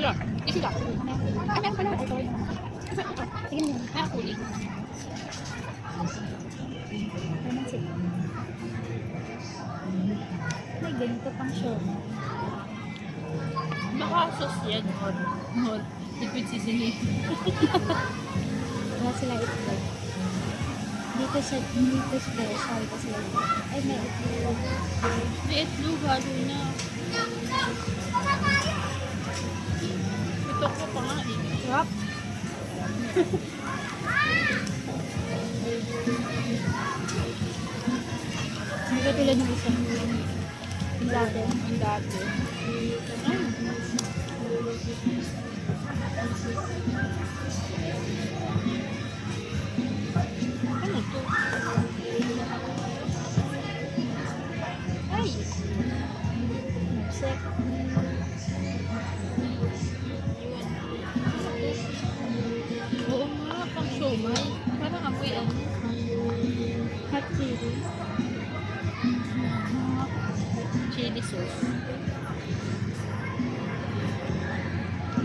Ito. Isi ka. Meron pala. Ito. Tingnan mo. Huli. Romantic. May ganito pang show. Baka sauce yan. Or liquid seasoning. Wala sila ito. Dito special kasi ay may ito. May itlog. Halo na. Ito ko pa nga eh. Sarap. Hindi ka tulad ng isang yung dati. Ang dati. Ano to? Ay! Sick. Oo nga, pang siomay. Parang amoy ano. Hot chili. Chili sauce.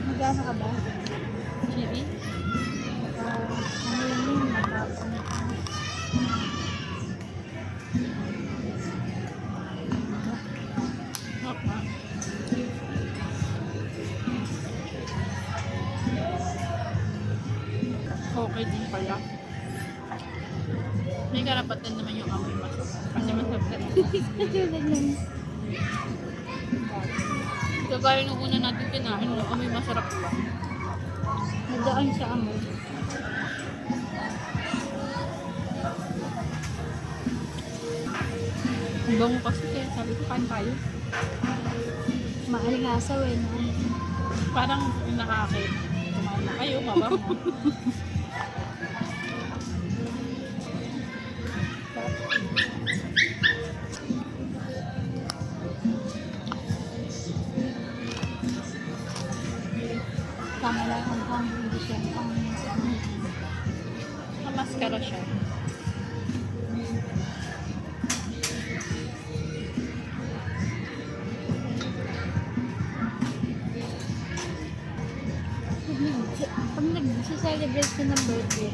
Magkano ka ba? Chili? Ano yun matapang. Apa. Okay din pala. May karapatan naman yung amoy masarap. Kasi masarap. Katulad ng Kagaya nung una natin kinain, no, amoy masarap lang. nadaan sa amoy. Ang bango kasi kaya sabi ko, kain tayo. Maalingasaw eh, no? Parang nakakit. Kumain na kayo, mabango. Tama lang ang hang, hindi siya ang Maskara siya. pag nag-celebrate ka ng birthday,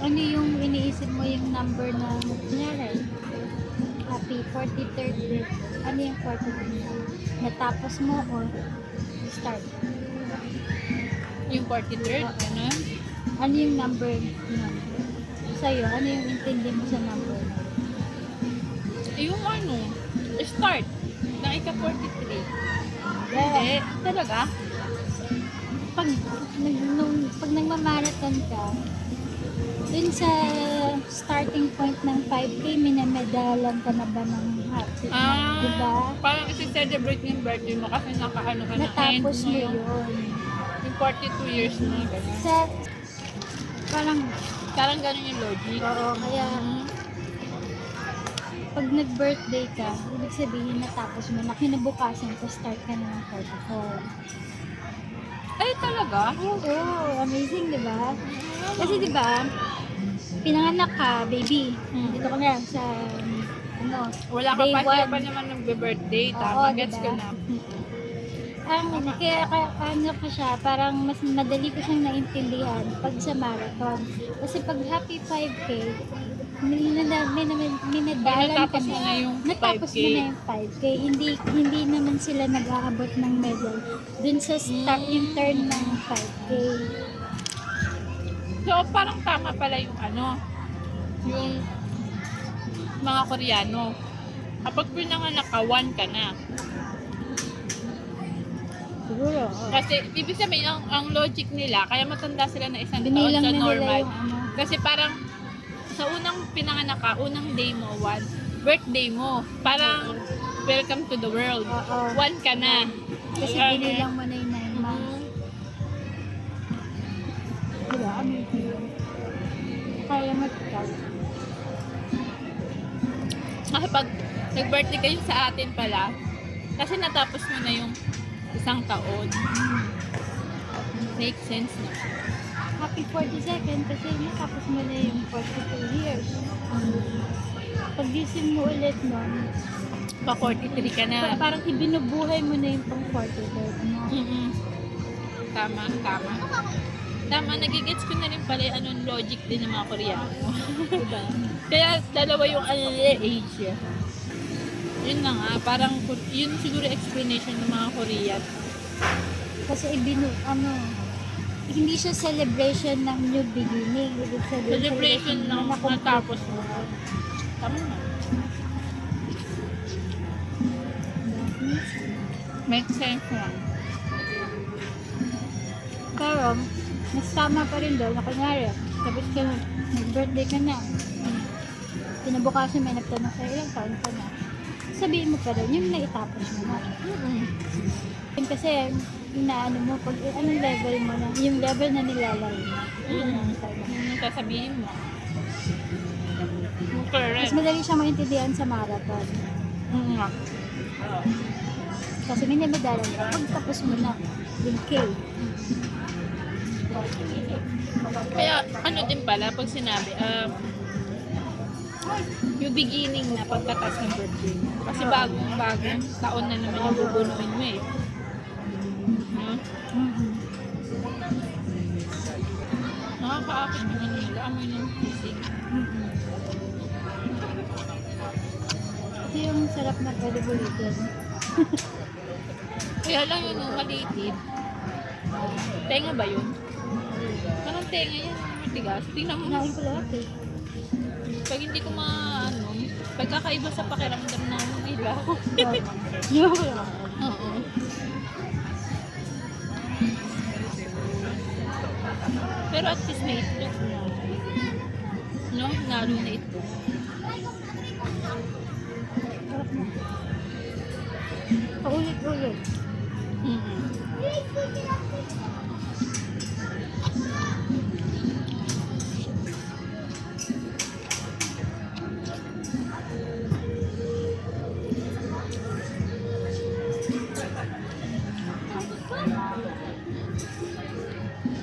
ano yung iniisip mo yung number na, kunyari, happy 43rd birthday, ano yung 43rd? Natapos mo or start? Yung 43rd, gano'n. Ano yung number mo? Sa'yo, ano yung intindi mo sa number? Yung ano, start. Na ika-43. Hindi. Talaga? Pag, pag nagmamarathon ka, dun sa starting point ng 5K, minamedalhan ka na ba ng happy? Diba? Parang isi-celebrate yung birthday mo kasi nakaano ka na end Natapos mo yung yun. 42 years mo, gano'n. Sa, parang, Parang gano'n yung logic. oo, kaya, pag nag-birthday ka, ibig sabihin natapos mo na kinabukasan ka, start ka na ng 44. Ay, talaga? Oo, amazing, di ba? Kasi di ba, pinanganak ka, baby. Dito ka na sa, ano, Wala ka day pa, one. pa naman nagbe-birthday. Oo, Tama, gets diba? ko na. Kaya ano ko siya, parang mas madali ko siyang naintindihan pag sa marathon. Kasi pag happy 5K, minadalan ka Natapos mo na yung natapos 5K. mo na yung 5K. Hindi naman sila nag-aabot ng medal dun sa start yung turn ng 5K. So, parang tama pala yung ano, yung mga Koreano. Kapag pinanganak ka, 1 ka na. Siguro, oo. Kasi, ibig sabihin, ang logic nila, kaya matanda sila na isang taon Binilang sa na nila normal. yung ano. Kasi parang, sa unang pinanganak ka, unang day mo, 1, birthday mo. Parang, welcome to the world. Oo. 1 ka na. Kasi Ayan. binilang mo na yung 9 months. Diba? Amazing. Kaya mag-cut. Kasi pag nag-birthday kayo sa atin pala, kasi natapos mo na yung isang taon. Make sense na. Happy 42nd kasi natapos mo na yung 42 years. Pag gising mo ulit nun, Pa 43 ka na. Parang ibinubuhay mo na yung pang 43rd mo. Mm-mm. Tama, tama. Tama, nagigets ko na rin pala yung anong logic din ng mga Koreano. Diba? Kaya dalawa yung age. Yun na nga, parang yun siguro explanation ng mga Korean. Kasi hindi siya celebration ng new beginning. Ibig sabihin, Celebration ng natapos mo. Tama nga. Makes sense lang. Pero, mas tama pa rin daw na kunyari, tapos ka, nag-birthday ka na. Kinabukasan may nagtanong sa'yo, ilang taon ka na. Sabihin mo pa rin, yung naitapos mo na. Kasi, inaano mo, pag anong level mo na, yung level na nilalaro mo. Yun ang sabi. Yung sasabihin mo. Mas Correct. madali siya maintindihan sa marathon. Nga. Kasi may medalya ka, pag tapos mo na, yung K. Kaya ano din pala pag sinabi, yung beginning na pagkatas ng birthday mo. Kasi bagong taon na naman yung bubunuin mo eh. No? Nakakaakit yung ano nila, amoy ng sisig. Ito yung sarap na pwede bulitin. Kaya lang yun, malitid. Tenga ba yun? Parang tenga yan, matigas. Tingnan mo. Kinain ko lahat eh. Pag hindi ko pagkakaiba sa pakiramdam ng ilaw. Oo. Pero at least may itlog na. No? Nalo na itlog. Paulit-ulit. Mm-hmm.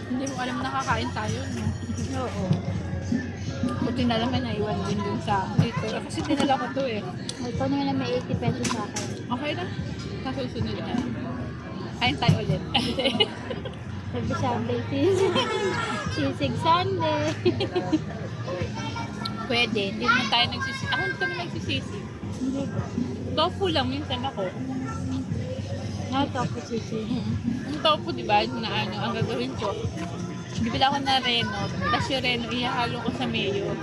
Hindi mo alam nakakain tayo, no? Oo. Buti na lang na naiwan din dun sa dito. Kasi dinala ko to eh. Ito naman na may 80 pesos sa akin. Okay na. Sa susunod na. Kain tayo ulit. Sabi Sunday, sisig Sunday. Pwede. Hindi naman tayo nagsisisi. Ako hindi kami nagsisisi. Hindi ba? Tofu lang minsan ako. Nakatapos sisig. Yung tofu, di ba, na ano, ang gagawin ko, bibili ako na reno, tapos yung reno, ihahalo ko sa mayo.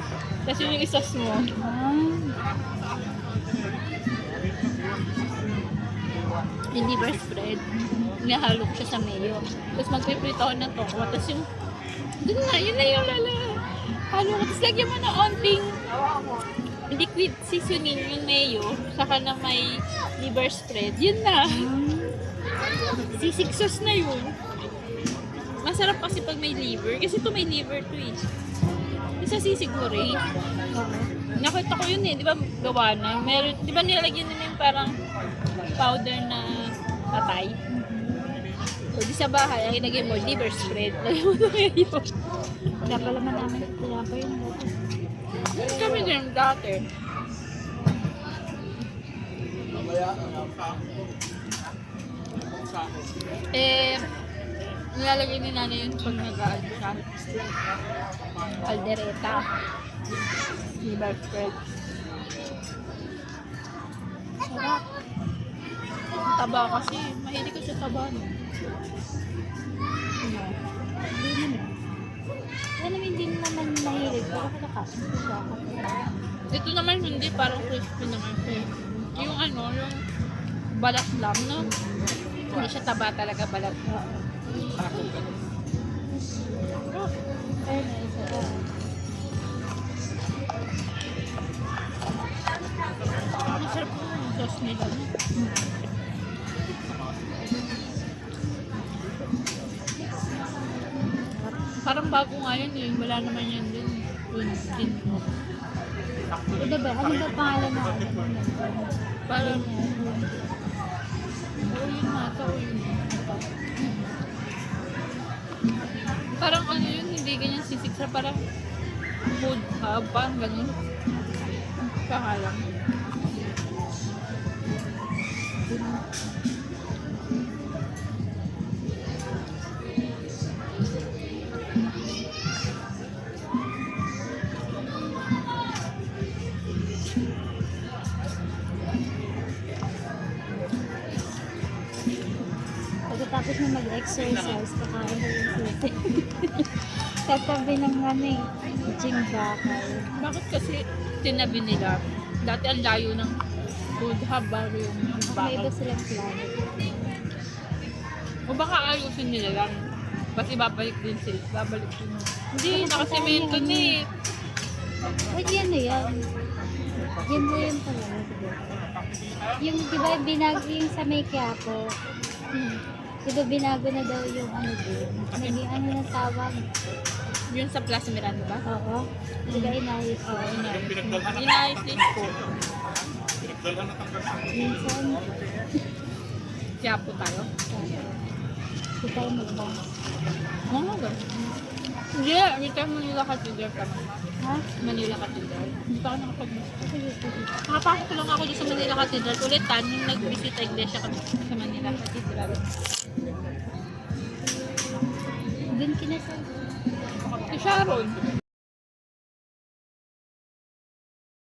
Tapos yun yung isas mo. Yung liver spread, ihahalo ko siya sa mayo. Tapos magpiprito ako ng tofu. Tapos yung, dun na, yun na yung halo ko. Tapos lagyan mo ng onting liquid seasoning yung mayo, saka na may liver spread. Yun na. Sisig sauce na yun. Masarap kasi pag may liver. Kasi ito may liver to eh. Isa sisig mo rin. Nakita ko yun eh. Di ba gawa na? Meron, di ba nilalagyan nila yung parang powder na patay? O di sa bahay, ang ilagay mo, liver spread. Lagyan mo na ngayon. Wala pala man namin tinapay yun dati. Kami din dati. Nilalagay ni nanay yun pag nag-aano siya. Aldereta. Liver spread. Sarap. Taba kasi. Mahilig ko sa taba. No? Hindi naman. Kaya naman hindi naman mahilig. Pero kalakasin ko siya. Ito naman hindi. Parang crispy naman siya. Yung ano, yung balat lang, no? Hindi siya taba talaga, balat. Very nice. Masarap po yung sauce nila. No? Parang bago nga yun eh. Wala naman yan din. Din mo. Ito ba? Ano ba pangalan na ano? Parang, oo yun mata, oo yun. Parang ano yun, hindi ganyan sisig sa parang food hub, parang ganun. Pangalan. din. Pagkatapos na mag-exercise, kakain ko yung susi. Tatabi ng gym bakal. Bakit kasi tinabi nila? Dati ang layo ng food hub bago yung Baka may iba bakal. silang plano. O baka ayusin nila lang. Basta ibabalik din sila. Babalik din. Hindi, nakasemento na eh. Ay, yan na yan. Yan na yan pala. Yung, di ba, binago yung sa may Quiapo. Di ba, binago na daw yung ano din. Naging ano na tawag. Yun sa Plaza Miranda ba? Oo. Di ba, inayos ko. Oo, inayos. Inayos din po. Minsan, Kaya po tayo. di tayo mag-bounce. Oo nga ba? Hindi, kita Manila Cathedral kami. Ha? Manila Cathedral. Hindi pa ako nakapag-mas. Sige, sige. Nakapasok lang ako doon sa Manila Cathedral. Ulitan, nung nag-visit iglesia kami sa Manila Cathedral. Doon kinasal. Si Sharon.